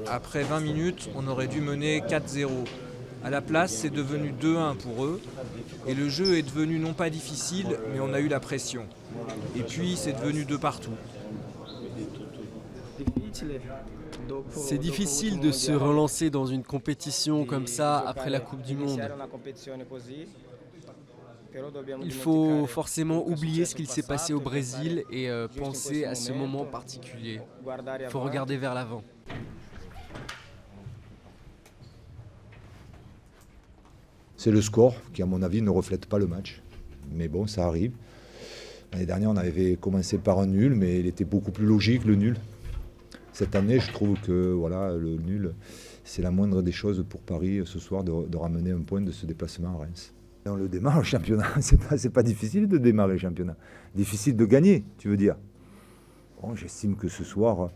Après 20 minutes, on aurait dû mener 4-0. À la place, c'est devenu 2-1 pour eux. Et le jeu est devenu non pas difficile, mais on a eu la pression. Et puis, c'est devenu de partout. C'est difficile de se relancer dans une compétition comme ça après la Coupe du Monde. Il faut forcément oublier ce qu'il s'est passé au Brésil et penser à ce moment particulier. Il faut regarder vers l'avant. C'est le score qui, à mon avis, ne reflète pas le match. Mais bon, ça arrive. L'année dernière, on avait commencé par un nul, mais il était beaucoup plus logique, le nul. Cette année, je trouve que voilà, le nul, c'est la moindre des choses pour Paris ce soir de ramener un point de ce déplacement à Reims. On le démarre, le championnat. C'est pas difficile de démarrer le championnat. Difficile de gagner, tu veux dire. Bon, j'estime que ce soir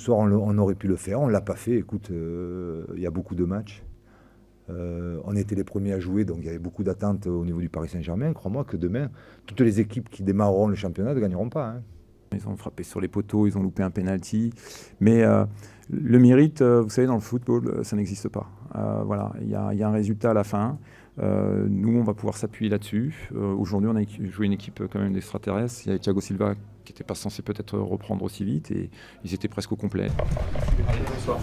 on aurait pu le faire. On ne l'a pas fait. Écoute, il y a beaucoup de matchs. On était les premiers à jouer, donc il y avait beaucoup d'attentes au niveau du Paris Saint-Germain. Crois-moi que demain, toutes les équipes qui démarreront le championnat ne gagneront pas. Hein. Ils ont frappé sur les poteaux, ils ont loupé un penalty. Mais le mérite, vous savez, dans le football, ça n'existe pas. Voilà, il y a un résultat à la fin. Nous, on va pouvoir s'appuyer là-dessus. Aujourd'hui, on a joué une équipe quand même d'extraterrestres. Il y avait Thiago Silva qui n'était pas censé peut-être reprendre aussi vite et ils étaient presque au complet. Allez, bonsoir.